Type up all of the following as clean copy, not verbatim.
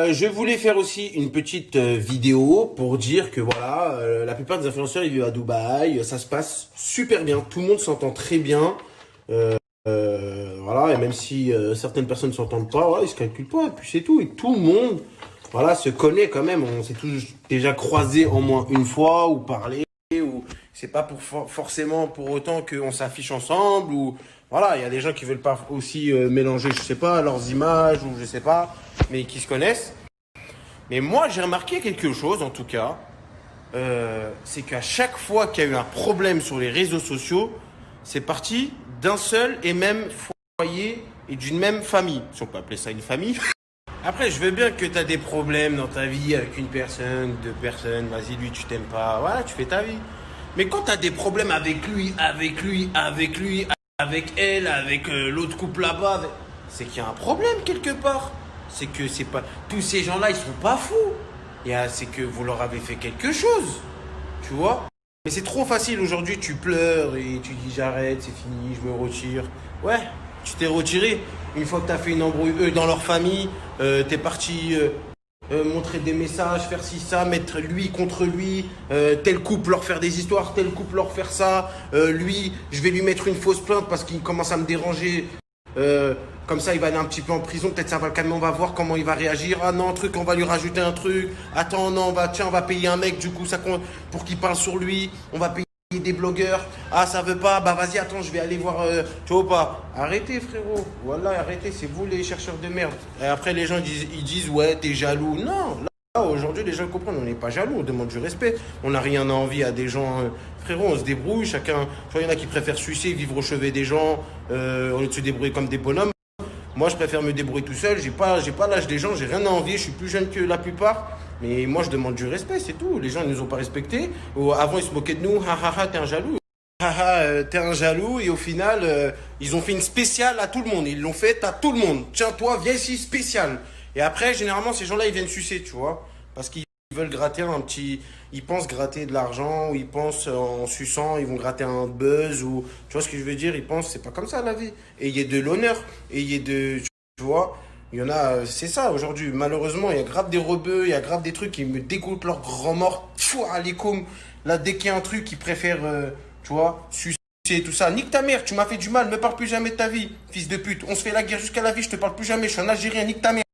Je voulais faire aussi une petite vidéo pour dire que voilà, la plupart des influenceurs ils vivent à Dubaï, ça se passe super bien, tout le monde s'entend très bien, voilà, et même si certaines personnes ne s'entendent pas, voilà, ils se calculent pas, et puis c'est tout, et tout le monde, voilà, se connaît quand même, on s'est tous déjà croisés au moins une fois ou parlé, ou c'est pas pour forcément pour autant qu'on s'affiche ensemble ou voilà, il y a des gens qui veulent pas aussi mélanger, je sais pas, leurs images ou je sais pas, mais qui se connaissent. Mais moi, j'ai remarqué quelque chose, en tout cas, c'est qu'à chaque fois qu'il y a eu un problème sur les réseaux sociaux, c'est parti d'un seul et même foyer et d'une même famille. Si on peut appeler ça une famille. Après, je veux bien que tu as des problèmes dans ta vie avec une personne, deux personnes, vas-y, lui, tu t'aimes pas, voilà, tu fais ta vie. Mais quand tu as des problèmes avec lui, avec elle, avec l'autre couple là-bas, c'est qu'il y a un problème quelque part. C'est que c'est pas tous ces gens-là, ils sont pas fous. C'est que vous leur avez fait quelque chose, tu vois. Mais c'est trop facile aujourd'hui. Tu pleures et tu dis j'arrête, c'est fini, je me retire. Ouais, tu t'es retiré. Une fois que t'as fait une embrouille, eux dans leur famille, t'es parti montrer des messages, faire ci ça, mettre lui contre lui, tel couple leur faire des histoires, tel couple leur faire ça. Lui, je vais lui mettre une fausse plainte parce qu'il commence à me déranger. Comme ça, il va aller un petit peu en prison. Peut-être ça va le calmer. On va voir comment il va réagir. Ah non, on va lui rajouter un truc. Attends, non, on va payer un mec du coup ça compte pour qu'il parle sur lui. On va payer des blogueurs. Ah, ça veut pas. Bah vas-y, attends, je vais aller voir. Tu vois pas. Arrêtez, frérot. Voilà, arrêtez. C'est vous les chercheurs de merde. Et après, les gens ils disent ouais, t'es jaloux. Non. Là, aujourd'hui, les gens comprennent. On n'est pas jaloux. On demande du respect. On n'a rien à envie à des gens. Frérot, on se débrouille. Chacun. Tu vois, il y en a qui préfèrent sucer, vivre au chevet des gens, au lieu de se débrouiller comme des bonhommes. Moi, je préfère me débrouiller tout seul. J'ai pas l'âge des gens, j'ai rien à envier. Je suis plus jeune que la plupart. Mais moi, je demande du respect, c'est tout. Les gens, ils nous ont pas respectés. Avant, ils se moquaient de nous. Ha ha ha, t'es un jaloux. Ha ha, t'es un jaloux. Et au final, ils ont fait une spéciale à tout le monde. Ils l'ont faite à tout le monde. Tiens, toi, viens ici, spéciale. Et après, généralement, ces gens-là, ils viennent sucer, tu vois. Parce qu'ils veulent gratter un petit. Ils pensent gratter de l'argent, ou ils pensent en suçant, ils vont gratter un buzz, ou tu vois ce que je veux dire, ils pensent c'est pas comme ça la vie. Et il y a de l'honneur, et il y a de. Tu vois, il y en a, c'est ça aujourd'hui. Malheureusement, il y a grave des rebeux, il y a grave des trucs qui me dégoûtent leur grand mort. Fou, alicoum. Là, dès qu'il y a un truc, ils préfèrent, tu vois, sucer et tout ça. Nique ta mère, tu m'as fait du mal, me parle plus jamais de ta vie, fils de pute. On se fait la guerre jusqu'à la vie, je te parle plus jamais, je suis un Algérien, nique ta mère.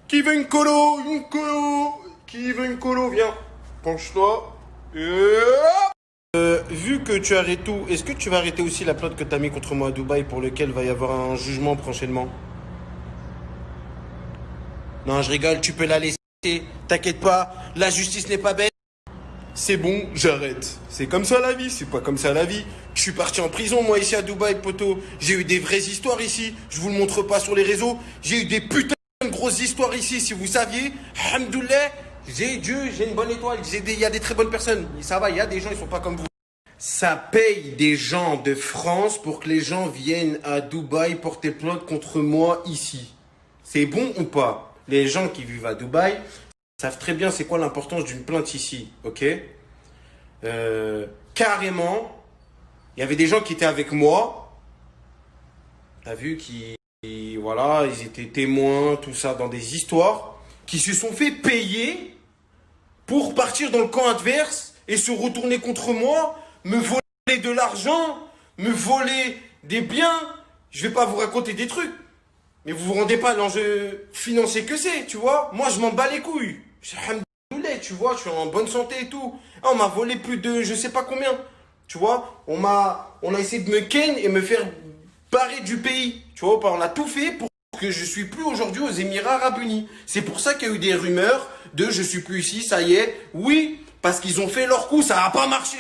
Qui veut une colo? Une colo? Qui veut une colo? Viens. Penche-toi. Vu que tu arrêtes tout, est-ce que tu vas arrêter aussi la plainte que tu as mis contre moi à Dubaï pour lequel va y avoir un jugement prochainement? Non, je rigole, tu peux la laisser. T'inquiète pas, la justice n'est pas bête. C'est bon, j'arrête. C'est comme ça la vie, c'est pas comme ça la vie. Je suis parti en prison, moi, ici à Dubaï, poto. J'ai eu des vraies histoires ici. Je vous le montre pas sur les réseaux. J'ai eu des putains de grosses histoires ici, si vous saviez. Alhamdoulilah. J'ai Dieu, j'ai une bonne étoile, il y a des très bonnes personnes. Ça va, il y a des gens, ils sont pas comme vous. Ça paye des gens de France pour que les gens viennent à Dubaï porter plainte contre moi ici. C'est bon ou pas? Les gens qui vivent à Dubaï savent très bien c'est quoi l'importance d'une plainte ici, ok? Carrément, il y avait des gens qui étaient avec moi. T'as vu, voilà, ils étaient témoins, tout ça, dans des histoires, qui se sont fait payer pour partir dans le camp adverse et se retourner contre moi, me voler de l'argent, me voler des biens. Je vais pas vous raconter des trucs, mais vous vous rendez pas l'enjeu financier que c'est, tu vois. Moi, je m'en bats les couilles. Alhamdoulilah, tu vois, je suis en bonne santé et tout. Ah, on m'a volé plus de je sais pas combien, tu vois. On a essayé de me ken et me faire barrer du pays, tu vois. On a tout fait pour que je suis plus aujourd'hui aux Émirats Arabes Unis. C'est pour ça qu'il y a eu des rumeurs de je suis plus ici, ça y est. Oui, parce qu'ils ont fait leur coup, ça a pas marché.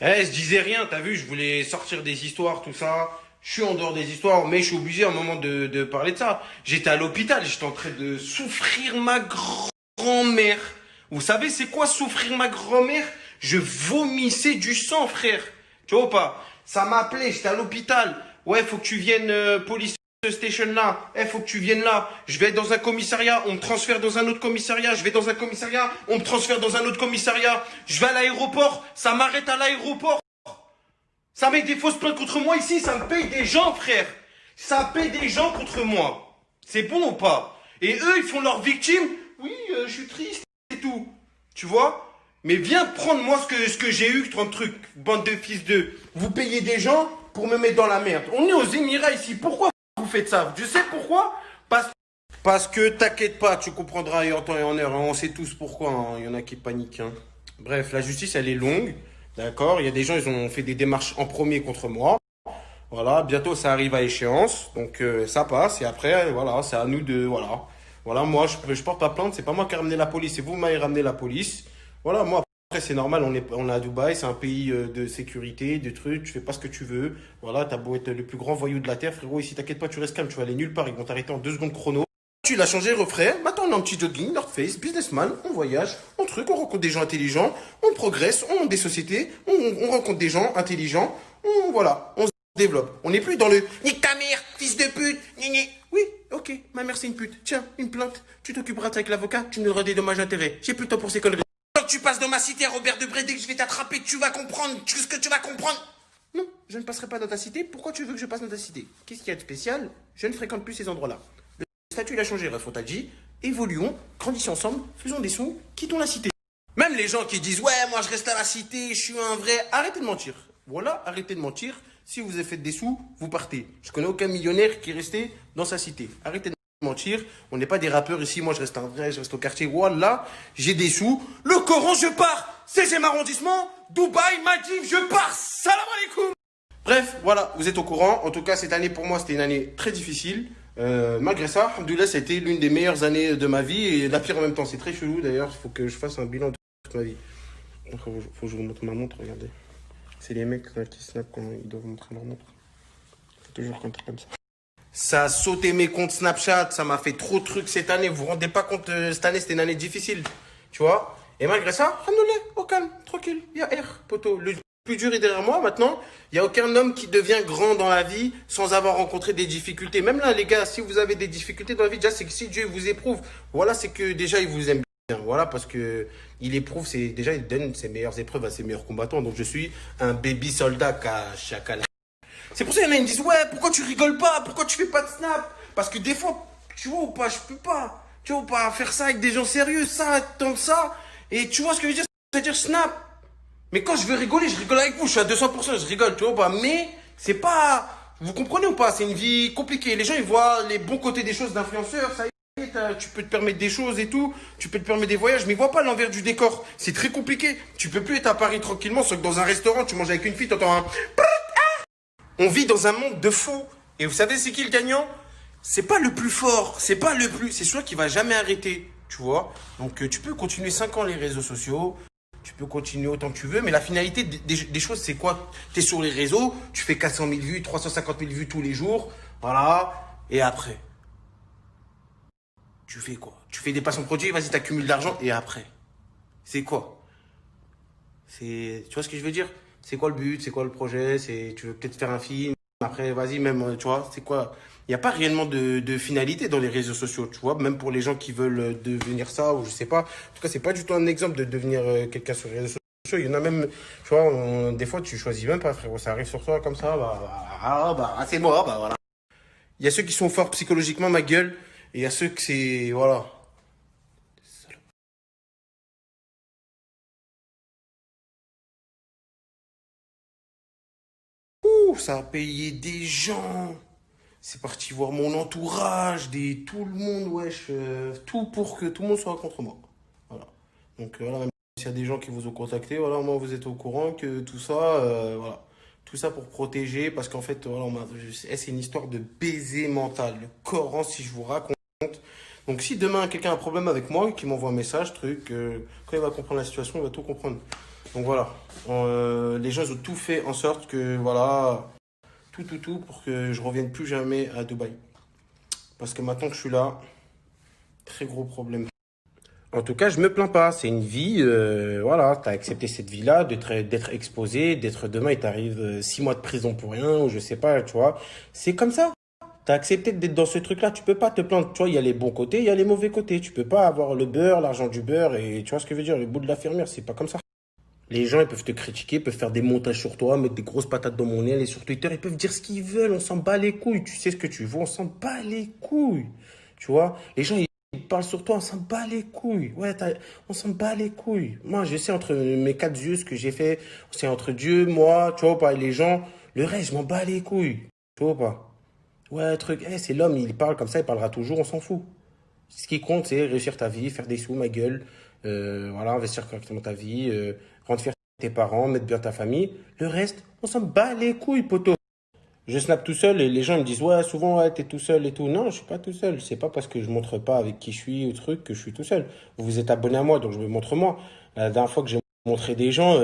Je disais rien, t'as vu, je voulais sortir des histoires, tout ça. Je suis en dehors des histoires, mais je suis obligé à un moment de parler de ça. J'étais à l'hôpital, j'étais en train de souffrir ma grand-mère. Vous savez, c'est quoi souffrir ma grand-mère? Je vomissais du sang, frère. Tu vois ou pas? Ça m'a appelé, j'étais à l'hôpital. Ouais, faut que tu viennes, police station là, faut que tu viennes là, je vais dans un commissariat, on me transfère dans un autre commissariat, je vais dans un commissariat, on me transfère dans un autre commissariat, je vais à l'aéroport, ça m'arrête à l'aéroport, ça met des fausses plaintes contre moi ici, ça me paye des gens, frère, ça paye des gens contre moi, c'est bon ou pas? Et eux, ils font leurs victimes, je suis triste et tout. Tu vois? Mais viens prendre moi ce que j'ai eu, ton truc, bande de fils de... Vous payez des gens pour me mettre dans la merde. On est aux Émirats ici. Pourquoi vous faites ça? Je sais pourquoi. Parce que t'inquiète pas, tu comprendras en temps et en heure. Hein. On sait tous pourquoi. Hein. Il y en a qui paniquent. Hein. Bref, la justice, elle est longue. D'accord? Il y a des gens, ils ont fait des démarches en premier contre moi. Voilà, bientôt ça arrive à échéance. Donc ça passe. Et après, voilà, c'est à nous de... Voilà. Voilà, moi, je porte pas plainte. C'est pas moi qui ai ramené la police. C'est vous qui m'avez ramené la police. Voilà, moi, après, c'est normal. On est à Dubaï. C'est un pays de sécurité, de trucs. Tu fais pas ce que tu veux. Voilà, t'as beau être le plus grand voyou de la Terre. Frérot, ici, t'inquiète pas, tu restes calme. Tu vas aller nulle part. Ils vont t'arrêter en 2 secondes chrono. Tu l'as changé, refrais. Maintenant, on a un petit jogging, North Face, businessman. On voyage, on truc, on rencontre des gens intelligents. On progresse, on monte des sociétés. On rencontre des gens intelligents. Voilà, on se développe. On n'est plus dans le nique ta mère, fils de pute, ni. Oui, ok, ma mère c'est une pute. Tiens, une plainte. Tu t'occuperas avec l'avocat, tu me donneras des dommages intérêts. J'ai plus le temps pour ces conneries. Quand tu passes dans ma cité, Robert Debré, dès que je vais t'attraper, tu vas comprendre ce que tu vas comprendre. Non, je ne passerai pas dans ta cité. Pourquoi tu veux que je passe dans ta cité? Qu'est-ce qu'il y a de spécial? Je ne fréquente plus ces endroits-là. Le statut, il a changé, Ref, on t'a dit. Évoluons, grandissons ensemble, faisons des sous, quittons la cité. Même les gens qui disent, ouais, moi je reste à la cité, je suis un vrai. Arrêtez de mentir. Voilà, arrêtez de mentir. Si vous avez fait des sous, vous partez. Je connais aucun millionnaire qui est resté dans sa cité. Arrêtez de mentir. On n'est pas des rappeurs ici. Moi, je reste un vrai, je reste au quartier. Voilà, j'ai des sous. Le Coran, je pars. 16e arrondissement, Dubaï, Maldives, je pars. Salam alaikum. Bref, voilà, vous êtes au courant. En tout cas, cette année, pour moi, c'était une année très difficile. Malgré ça, alhamdoulilah, ça a été l'une des meilleures années de ma vie et la pire en même temps. C'est très chelou d'ailleurs. Il faut que je fasse un bilan de toute ma vie. Il faut que je vous montre ma montre, regardez. C'est les mecs qui snap quand ils doivent montrer leur montre. Faut toujours compter comme ça. Ça a sauté mes comptes Snapchat, ça m'a fait trop de trucs cette année. Vous vous rendez pas compte, cette année c'était une année difficile, tu vois. Et malgré ça, alhamdoulilah, au calme, tranquille, il y a air, poteau. Le plus dur est derrière moi maintenant. Il n'y a aucun homme qui devient grand dans la vie sans avoir rencontré des difficultés. Même là, les gars, si vous avez des difficultés dans la vie, déjà, c'est que si Dieu vous éprouve, voilà, c'est que déjà, il vous aime bien. Voilà, parce que il éprouve, déjà, il donne ses meilleures épreuves à ses meilleurs combattants. Donc, je suis un baby soldat à Chakala. C'est pour ça qu'il y en a qui me disent, ouais, pourquoi tu rigoles pas? Pourquoi tu fais pas de snap? Parce que des fois, tu vois ou pas, je peux pas. Tu vois ou pas, faire ça avec des gens sérieux, ça, tant que ça. Et tu vois ce que je veux dire? C'est-à-dire snap. Mais quand je veux rigoler, je rigole avec vous. Je suis à 200%, je rigole, tu vois ou pas. Mais c'est pas... Vous comprenez ou pas? C'est une vie compliquée. Les gens, ils voient les bons côtés des choses d'influenceurs. Ça y est, tu peux te permettre des choses et tout. Tu peux te permettre des voyages, mais ils voient pas l'envers du décor. C'est très compliqué. Tu peux plus être à Paris tranquillement, sauf que dans un restaurant, tu manges avec une fille, t'entends un... On vit dans un monde de fous. Et vous savez, c'est qui le gagnant? C'est pas le plus fort, c'est pas le plus... C'est celui qui va jamais arrêter, tu vois. Donc, tu peux continuer 5 ans les réseaux sociaux. Tu peux continuer autant que tu veux, mais la finalité des choses, c'est quoi? Tu es sur les réseaux, tu fais 400 000 vues, 350 000 vues tous les jours, voilà. Et après, tu fais quoi? Tu fais des placements de produits, vas-y, t'accumules de l'argent, et après, c'est quoi? Tu vois ce que je veux dire? C'est quoi le but? C'est quoi le projet? Tu veux peut-être faire un film, après, vas-y, même, tu vois, c'est quoi? Il n'y a pas réellement de finalité dans les réseaux sociaux, tu vois, même pour les gens qui veulent devenir ça, ou je sais pas. En tout cas, c'est pas du tout un exemple de devenir quelqu'un sur les réseaux sociaux. Il y en a même, tu vois, des fois, tu choisis même pas, frérot. Ça arrive sur toi comme ça, c'est moi, bah voilà. Il y a ceux qui sont forts psychologiquement, ma gueule, et il y a ceux que c'est, voilà. Ouh, ça a payé des gens. C'est parti voir mon entourage, tout le monde, wesh, tout pour que tout le monde soit contre moi. Voilà. Donc voilà, même s'il y a des gens qui vous ont contacté, voilà, moi vous êtes au courant que tout ça, voilà. Tout ça pour protéger, parce qu'en fait, voilà, c'est une histoire de baiser mental. Le Coran, si je vous raconte. Donc si demain quelqu'un a un problème avec moi, qui m'envoie un message, truc, quand il va comprendre la situation, il va tout comprendre. Donc voilà, les gens ils ont tout fait en sorte que, voilà, tout pour que je revienne plus jamais à Dubaï. Parce que maintenant que je suis là, très gros problème. En tout cas, je me plains pas. C'est une vie, voilà, t'as accepté cette vie-là, d'être exposé, d'être demain, il t'arrive 6 mois de prison pour rien, ou je sais pas, tu vois. C'est comme ça. T'as accepté d'être dans ce truc-là, tu peux pas te plaindre. Tu vois, il y a les bons côtés, il y a les mauvais côtés. Tu peux pas avoir le beurre, l'argent du beurre, et tu vois ce que je veux dire, le bout de la fermière, c'est pas comme ça. Les gens, ils peuvent te critiquer, peuvent faire des montages sur toi, mettre des grosses patates dans mon nez, et sur Twitter, ils peuvent dire ce qu'ils veulent, on s'en bat les couilles. Tu sais ce que tu veux, on s'en bat les couilles. Tu vois, les gens, parle sur toi, on s'en bat les couilles. Ouais, on s'en bat les couilles. Moi, je sais entre mes quatre yeux ce que j'ai fait. C'est entre Dieu, moi, tu vois pas, et les gens. Le reste, je m'en bats les couilles. Tu vois pas. Ouais, truc, c'est l'homme, il parle comme ça, il parlera toujours, on s'en fout. Ce qui compte, c'est réussir ta vie, faire des sous, ma gueule. Voilà, investir correctement ta vie, rendre fier tes parents, mettre bien ta famille. Le reste, on s'en bat les couilles, poteau. Je snap tout seul et les gens me disent ouais souvent ouais t'es tout seul et tout. Non je suis pas tout seul. C'est pas parce que je montre pas avec qui je suis ou truc que je suis tout seul. Vous vous êtes abonné à moi donc je me montre moi. La dernière fois que j'ai montré des gens,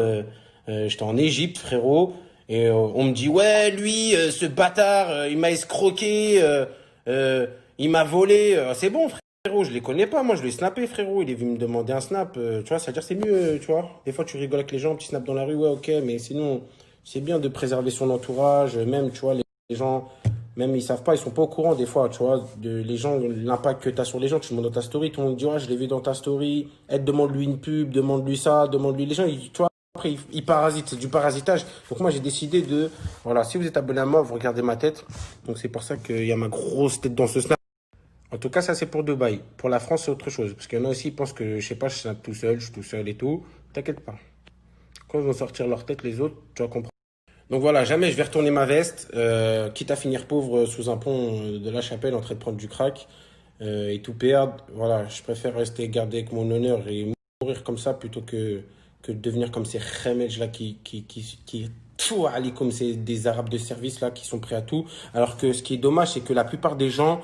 j'étais en Égypte frérot et on me dit ouais lui ce bâtard il m'a escroqué, il m'a volé. C'est bon frérot je les connais pas moi je l'ai snappé frérot il est venu me demander un snap. Tu vois ça veut dire c'est mieux tu vois. Des fois tu rigoles avec les gens tu snaps dans la rue ouais ok mais sinon c'est bien de préserver son entourage, même, tu vois, les gens, même ils savent pas, ils sont pas au courant des fois, tu vois, les gens, l'impact que tu as sur les gens, tu montes dans ta story, tout le monde dit, ouais, je l'ai vu dans ta story, demande-lui une pub, demande-lui ça, demande-lui les gens, tu vois, après, ils parasitent, c'est du parasitage. Donc moi, j'ai décidé de, voilà, si vous êtes abonné à moi, vous regardez ma tête, donc c'est pour ça qu'il y a ma grosse tête dans ce snap. En tout cas, ça, c'est pour Dubaï. Pour la France, c'est autre chose. Parce qu'il y en a aussi, qui pensent que, je sais pas, je snap tout seul, je suis tout seul et tout. T'inquiète pas. Quand ils vont sortir leur tête, les autres, tu vas comprendre. Donc voilà, jamais je vais retourner ma veste, quitte à finir pauvre sous un pont de la Chapelle en train de prendre du crack et tout perdre. Voilà, je préfère rester garder avec mon honneur et mourir comme ça plutôt que de devenir comme ces remèdes là qui tout ali comme c'est des Arabes de service là qui sont prêts à tout. Alors que ce qui est dommage, c'est que la plupart des gens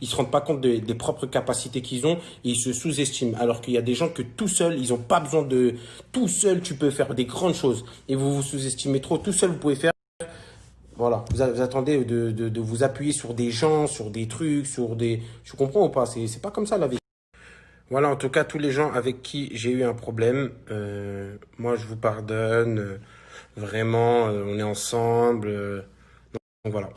ils se rendent pas compte des propres capacités qu'ils ont et ils se sous-estiment. Alors qu'il y a des gens que tout seul, ils ont pas besoin de... Tout seul, tu peux faire des grandes choses. Et vous vous sous-estimez trop. Tout seul, vous pouvez faire... Voilà. Vous attendez de vous appuyer sur des gens, sur des trucs, sur des... Je comprends ou pas? C'est pas comme ça la vie. Voilà, en tout cas, tous les gens avec qui j'ai eu un problème, moi, je vous pardonne. Vraiment, on est ensemble. Donc voilà.